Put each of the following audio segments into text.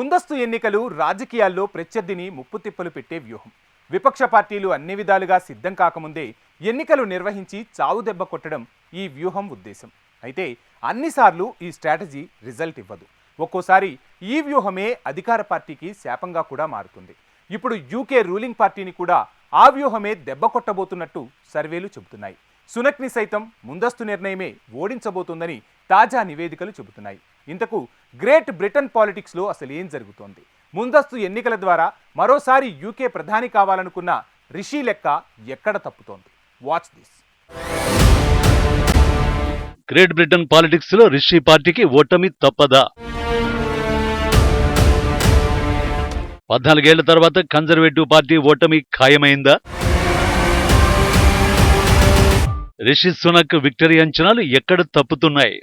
ముందస్తు ఎన్నికలు రాజకీయాల్లో ప్రత్యర్థిని ముప్పుతిప్పలు పెట్టే వ్యూహం. విపక్ష పార్టీలు అన్ని విధాలుగా సిద్ధం కాకముందే ఎన్నికలు నిర్వహించి చావు దెబ్బ కొట్టడం ఈ వ్యూహం ఉద్దేశం. అయితే అన్నిసార్లు ఈ స్ట్రాటజీ రిజల్ట్ ఇవ్వదు. ఒక్కోసారి ఈ వ్యూహమే అధికార పార్టీకి శాపంగా కూడా మారుతుంది. ఇప్పుడు యూకే రూలింగ్ పార్టీని కూడా ఆ వ్యూహమే దెబ్బ కొట్టబోతున్నట్టు సర్వేలు చెబుతున్నాయి. సునక్ని సైతం ముందస్తు నిర్ణయమే ఓడించబోతోందని తాజా నివేదికలు చెబుతున్నాయి. ఇంతకు గ్రేట్ బ్రిటన్ పాలిటిక్స్లో అసలు ఏం జరుగుతోంది? ముందస్తు ఎన్నికల ద్వారా మరోసారి యూకే ప్రధాని కావాలనుకున్న రిషి లెక్క ఎక్కడ తప్పుతోంది? Watch this. Great Britain politics లో రిషి పార్టీకి ఓటమి తప్పదా? 14 ఏళ్ల తర్వాత కన్జర్వేటివ్ పార్టీ ఓటమి ఖాయమైందా? రిషి సునక్ విక్టరీ అంచనాలు ఎక్కడ తప్పుతున్నాయి?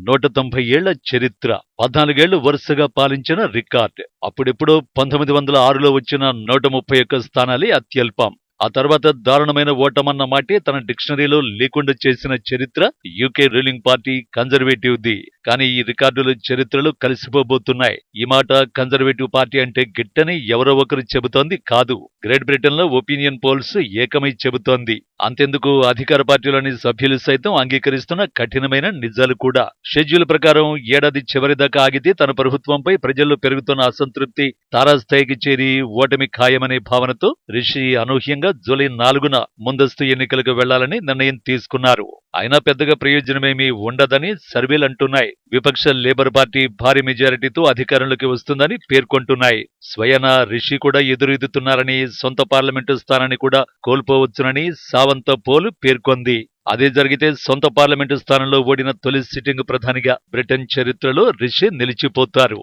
190 ఏళ్ల చరిత్ర, 14 ఏళ్లు వరుసగా పాలించిన రికార్డ్. అప్పుడెప్పుడో 1906లో వచ్చిన 131 స్థానాలే అత్యల్పం. ఆ తర్వాత దారుణమైన ఓటమన్న మాటే తన డిక్షనరీలో లేకుండా చేసిన చరిత్ర యూకే రూలింగ్ పార్టీ కన్జర్వేటివ్ది. కానీ ఈ రికార్డులు చరిత్రలో కలిసిపోబోతున్నాయి. ఈ మాట కన్జర్వేటివ్ పార్టీ అంటే గిట్టని ఎవరో ఒకరు చెబుతోంది కాదు. గ్రేట్ బ్రిటన్ లో ఒపీనియన్ పోల్స్ ఏకమై చెబుతోంది. అంతెందుకు, అధికార పార్టీలోని సభ్యులు సైతం అంగీకరిస్తున్న కఠినమైన నిజాలు కూడా. షెడ్యూల్ ప్రకారం ఏడాది చివరిదాకా ఆగితే తన ప్రభుత్వంపై ప్రజల్లో పెరుగుతున్న అసంతృప్తి తారాస్థాయికి చేరి ఓటమి ఖాయమనే భావనతో రిషి అనూహ్యంగా జూలై 4న ముందస్తు ఎన్నికలకు వెళ్లాలని నిర్ణయం తీసుకున్నారు. అయినా పెద్దగా ప్రయోజనమేమీ ఉండదని సర్వేలంటున్నాయి. విపక్ష లేబర్ పార్టీ భారీ మెజారిటీతో అధికారంలోకి వస్తుందని పేర్కొంటున్నాయి. స్వయాన రిషి కూడా ఎదురెదుతున్నారని, సొంత పార్లమెంటు స్థానాన్ని కూడా కోల్పోవచ్చునని సావంత పోల్ పేర్కొంది. అదే జరిగితే సొంత పార్లమెంటు స్థానంలో ఓడిన తొలి సిట్టింగ్ ప్రధానిగా బ్రిటన్ చరిత్రలో రిషి నిలిచిపోతారు.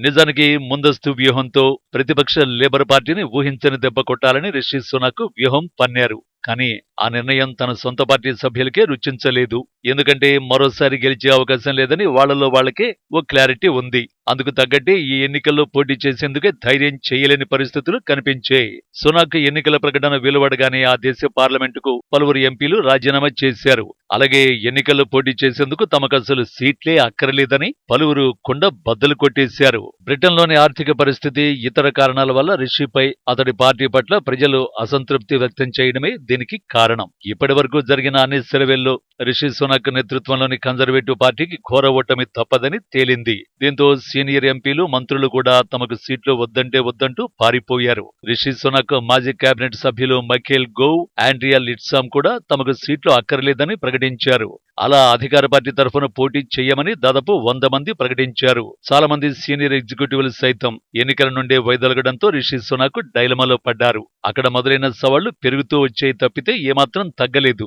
నిజానికి ముందస్తు వ్యూహంతో ప్రతిపక్ష లేబర్ పార్టీని ఊహించని దెబ్బ కొట్టాలని రిషి సునక్ వ్యూహం పన్నారు. కానీ ఆ నిర్ణయం తన సొంత పార్టీ సభ్యులకే రుచించలేదు. ఎందుకంటే మరోసారి గెలిచే అవకాశం లేదని వాళ్లలో వాళ్లకే ఓ క్లారిటీ ఉంది. అందుకు తగ్గట్టే ఈ ఎన్నికల్లో పోటీ చేసేందుకే ధైర్యం చేయలేని పరిస్థితులు కనిపించాయి. సునాక్ ఎన్నికల ప్రకటన వెలువడగానే ఆ దేశ పార్లమెంటుకు పలువురు ఎంపీలు రాజీనామా చేశారు. అలాగే ఎన్నికల్లో పోటీ చేసేందుకు తమకు అసలు సీట్లే అక్కర్లేదని పలువురు కుండ బద్దలు కొట్టేశారు. బ్రిటన్లోని ఆర్థిక పరిస్థితి, ఇతర కారణాల వల్ల రిషిపై, అతడి పార్టీ పట్ల ప్రజలు అసంతృప్తి వ్యక్తం చేయడమే దీనికి కారణం. ఇప్పటి వరకు జరిగిన అన్ని సర్వేల్లో రిషి సునక్ నేతృత్వంలోని కన్జర్వేటివ్ పార్టీకి ఘోర ఓటమి తప్పదని తేలింది. దీంతో సీనియర్ ఎంపీలు, మంత్రులు కూడా తమకు సీట్లు వద్దంటే వద్దంటూ పారిపోయారు. రిషి సునక్ మాజీ కేబినెట్ సభ్యులు మైఖేల్ గోవ్, ఆండ్రియా లిట్సామ్ కూడా తమకు సీట్లు అక్కర్లేదని ప్రకటించారు. అలా అధికార పార్టీ తరఫున పోటీ చేయమని దాదాపు 100 మంది ప్రకటించారు. చాలా మంది సీనియర్ ఎగ్జిక్యూటివ్లు సైతం ఎన్నికల నుండే వైదొలగడంతో రిషి సునక్ డైలమాలో పడ్డారు. అక్కడ మొదలైన సవాళ్లు పెరుగుతూ వచ్చాయి తప్పితే ఏమాత్రం తగ్గలేదు.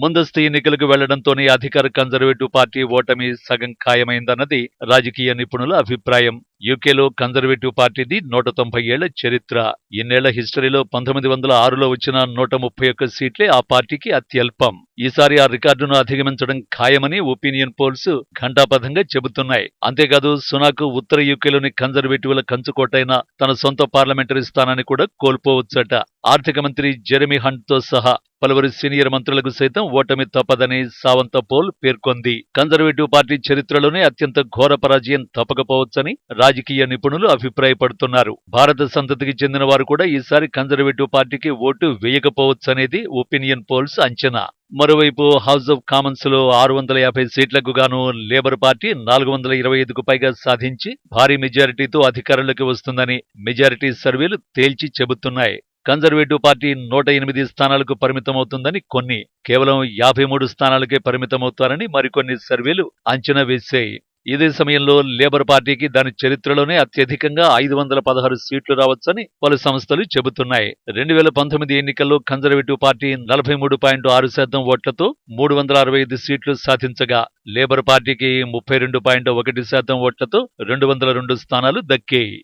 ముందస్తు ఎన్నికలకు వెళ్లడంతోనే అధికార కన్జర్వేటివ్ పార్టీ ఓటమి సగం ఖాయమైందన్నది రాజకీయ నిపుణుల అభిప్రాయం. యూకేలో కన్జర్వేటివ్ పార్టీది 190 ఏళ్ల చరిత్ర. ఇన్నేళ్ల హిస్టరీలో 1906లో వచ్చిన 131 సీట్లే ఆ పార్టీకి అత్యల్పం. ఈసారి ఆ రికార్డును అధిగమించడం ఖాయమని ఒపీనియన్ పోల్స్ ఘంటాపథంగా చెబుతున్నాయి. అంతేకాదు, సునాక్ ఉత్తర యూకేలోని కన్జర్వేటివ్ల కంచుకోటైన తన సొంత పార్లమెంటరీ స్థానాన్ని కూడా కోల్పోవచ్చట. ఆర్థిక మంత్రి జెరెమీ హంట్ తో సహా పలువురు సీనియర్ మంత్రులకు సైతం ఓటమి తప్పదని సావంత పోల్ పేర్కొంది. కన్జర్వేటివ్ పార్టీ చరిత్రలోనే అత్యంత ఘోర పరాజయం తప్పకపోవచ్చని రాజకీయ నిపుణులు అభిప్రాయపడుతున్నారు. భారత సంతతికి చెందిన వారు కూడా ఈసారి కన్జర్వేటివ్ పార్టీకి ఓటు వేయకపోవచ్చనేది ఒపీనియన్ పోల్స్ అంచనా. మరోవైపు హౌస్ ఆఫ్ కామన్స్ లో 650 సీట్లకు గాను లేబర్ పార్టీ 425కు పైగా సాధించి భారీ మెజారిటీతో అధికారంలోకి వస్తుందని మెజారిటీ సర్వేలు తేల్చి చెబుతున్నాయి. కన్జర్వేటివ్ పార్టీ 108 స్థానాలకు పరిమితమవుతుందని కొన్ని, కేవలం 53 స్థానాలకే పరిమితమవుతారని మరికొన్ని సర్వేలు అంచనా వేశాయి. ఇదే సమయంలో లేబర్ పార్టీకి దాని చరిత్రలోనే అత్యధికంగా 516 సీట్లు రావచ్చని పలు సంస్థలు చెబుతున్నాయి. 2019 ఎన్నికల్లో కన్జర్వేటివ్ పార్టీ 43.6% ఓట్లతో 365 సీట్లు సాధించగా లేబర్ పార్టీకి 32.1% ఓట్లతో 202 స్థానాలు దక్కాయి.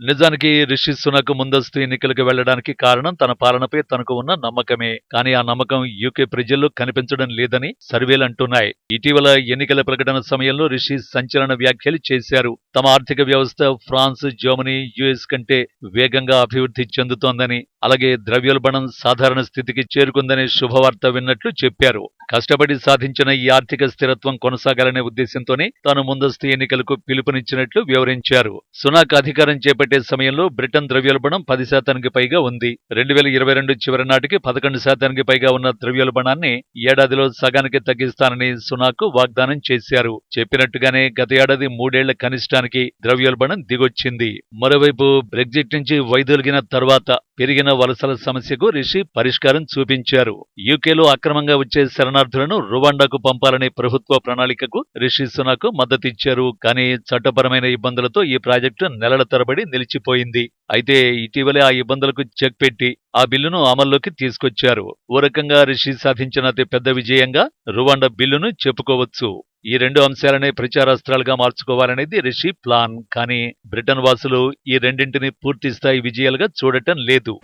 నిజానికి రిషి సునక్ ముందస్తు ఎన్నికలకు వెళ్లడానికి కారణం తన పాలనపై తనకు ఉన్న నమ్మకమే. కానీ ఆ నమ్మకం యూకే ప్రజల్లో కనిపించడం లేదని సర్వేలు అంటున్నాయి. ఇటీవల ఎన్నికల ప్రకటన సమయంలో రిషి సంచలన వ్యాఖ్యలు చేశారు. తమ ఆర్థిక వ్యవస్థ ఫ్రాన్స్, జర్మనీ, యుఎస్ కంటే వేగంగా అభివృద్ధి చెందుతోందని, అలాగే ద్రవ్యోల్బణం సాధారణ స్థితికి చేరుకుందనే శుభవార్త విన్నట్లు చెప్పారు. కష్టపడి సాధించిన ఈ ఆర్థిక స్థిరత్వం కొనసాగాలనే ఉద్దేశంతోనే తాను ముందస్తు ఎన్నికలకు పిలుపునిచ్చినట్లు వివరించారు. సునాక్ అధికారం చేపట్టే సమయంలో బ్రిటన్ ద్రవ్యోల్బణం 10% పైగా ఉంది. 2022 చివరి నాటికి 11% పైగా ఉన్న ద్రవ్యోల్బణాన్ని ఏడాదిలో సగానికి తగ్గిస్తానని సునాక్ వాగ్దానం చేశారు. చెప్పినట్టుగానే గత ఏడాది 3 ఏళ్ల కనిష్టానికి ద్రవ్యోల్బణం దిగొచ్చింది. మరోవైపు బ్రెగ్జిట్ నుంచి వైదొలిగిన తర్వాత పెరిగిన వలసల సమస్యకు రిషి పరిష్కారం చూపించారు. యూకేలో అక్రమంగా వచ్చే శరణార్థులను రువాండాకు పంపాలనే ప్రభుత్వ ప్రణాళికకు రిషి సునాక్ మద్దతిచ్చారు. కానీ చట్టపరమైన ఇబ్బందులతో ఈ ప్రాజెక్టు నెలల తరబడి నిలిచిపోయింది. అయితే ఇటీవలే ఆ ఇబ్బందులకు చెక్ పెట్టి ఆ బిల్లును అమల్లోకి తీసుకొచ్చారు. ఓ రకంగా రిషి సాధించిన అతి పెద్ద విజయంగా రువాండా బిల్లును చెప్పుకోవచ్చు. ఈ 2 అంశాలనే ప్రచారాస్త్రాలుగా మార్చుకోవాలనేది రిషి ప్లాన్. కానీ బ్రిటన్ వాసులు ఈ రెండింటిని పూర్తిస్థాయి విజయాలుగా చూడటం లేదు.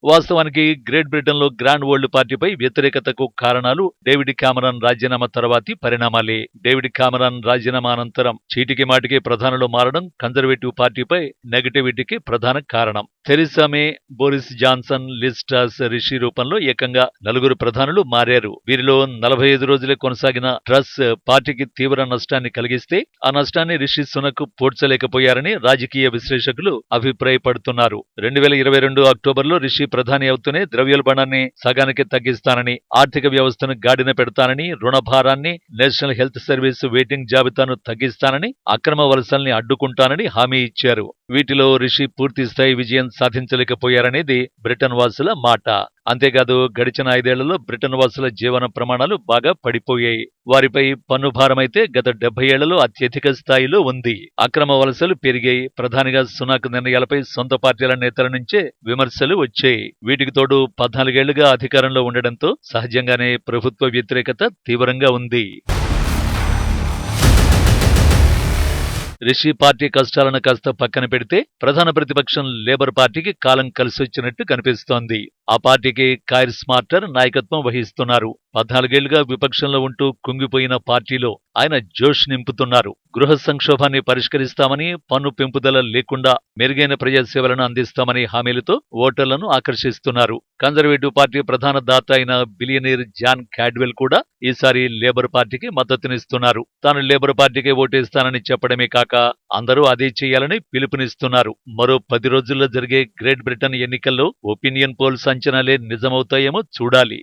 వాస్తవానికి గ్రేట్ బ్రిటన్ లో గ్రాండ్ వరల్డ్ పార్టీపై వ్యతిరేకతకు కారణాలు డేవిడ్ కామరాన్ రాజీనామా తర్వాతి పరిణామాలే. డేవిడ్ కామరాన్ రాజీనామా అనంతరం చీటికి మాటికి ప్రధానులు మారడం కన్జర్వేటివ్ పార్టీపై నెగటివిటీకి ప్రధాన కారణం. Theresa May, Boris Johnson, Liz Truss, Rishi రూపంలో ఏకంగా 4 ప్రధానులు మారారు. వీరిలో 45 రోజులే కొనసాగిన ట్రస్ పార్టీకి తీవ్ర నష్టాన్ని కలిగిస్తే ఆ నష్టాన్ని రిషి సునక్ పూడ్చలేకపోయారని రాజకీయ విశ్లేషకులు అభిప్రాయపడుతున్నారు. 2022 అక్టోబర్లో రిషి ప్రధాని అవుతూనే ద్రవ్యోల్బణాన్ని సగానికి తగ్గిస్తానని, ఆర్థిక వ్యవస్థను గాడిన పెడతానని, రుణ భారాన్ని, నేషనల్ హెల్త్ సర్వీస్ వెయిటింగ్ జాబితాను తగ్గిస్తానని, అక్రమ వలసల్ని అడ్డుకుంటానని హామీ ఇచ్చారు. వీటిలో రిషి పూర్తిస్థాయి విజయం సాధించలేకపోయారనేది బ్రిటన్ వాసుల మాట. అంతేకాదు గడిచిన 5 ఏళ్లలో బ్రిటన్ వాసుల జీవన ప్రమాణాలు బాగా పడిపోయాయి. వారిపై పన్ను భారమైతే గత 70 ఏళ్లలో అత్యధిక స్థాయిలో ఉంది. అక్రమ వలసలు పెరిగాయి. ప్రధానిగా సునాక్ నిర్ణయాలపై సొంత పార్టీల నేతల నుంచే విమర్శలు వచ్చాయి. వీటికి తోడు 14 ఏళ్లుగా అధికారంలో ఉండడంతో సహజంగానే ప్రభుత్వ వ్యతిరేకత తీవ్రంగా ఉంది. రిషి పార్టీ కష్టాలను కాస్త పక్కన పెడితే ప్రధాన ప్రతిపక్షం లేబర్ పార్టీకి కాలం కలిసొచ్చినట్టు కనిపిస్తోంది. ఆ పార్టీకి కైర్ స్మార్టర్ నాయకత్వం వహిస్తున్నారు. 14 ఏళ్లుగా విపక్షంలో ఉంటూ కుంగిపోయిన పార్టీలో ఆయన జోష్ నింపుతున్నారు. గృహ సంక్షోభాన్ని పరిష్కరిస్తామని, పన్ను పెంపుదల లేకుండా మెరుగైన ప్రజాసేవలను అందిస్తామని హామీలతో ఓటర్లను ఆకర్షిస్తున్నారు. కన్జర్వేటివ్ పార్టీ ప్రధాన దాత అయిన బిలియనీర్ జాన్ క్యాడ్వెల్ కూడా ఈసారి లేబర్ పార్టీకి మద్దతునిస్తున్నారు. తాను లేబర్ పార్టీకి ఓటేస్తానని చెప్పడమే కాక అందరూ అదే చేయాలని పిలుపునిస్తున్నారు. మరో 10 రోజుల్లో జరిగే గ్రేట్ బ్రిటన్ ఎన్నికల్లో ఒపీనియన్ పోల్స్ అంచనాలే నిజమవుతాయేమో చూడాలి.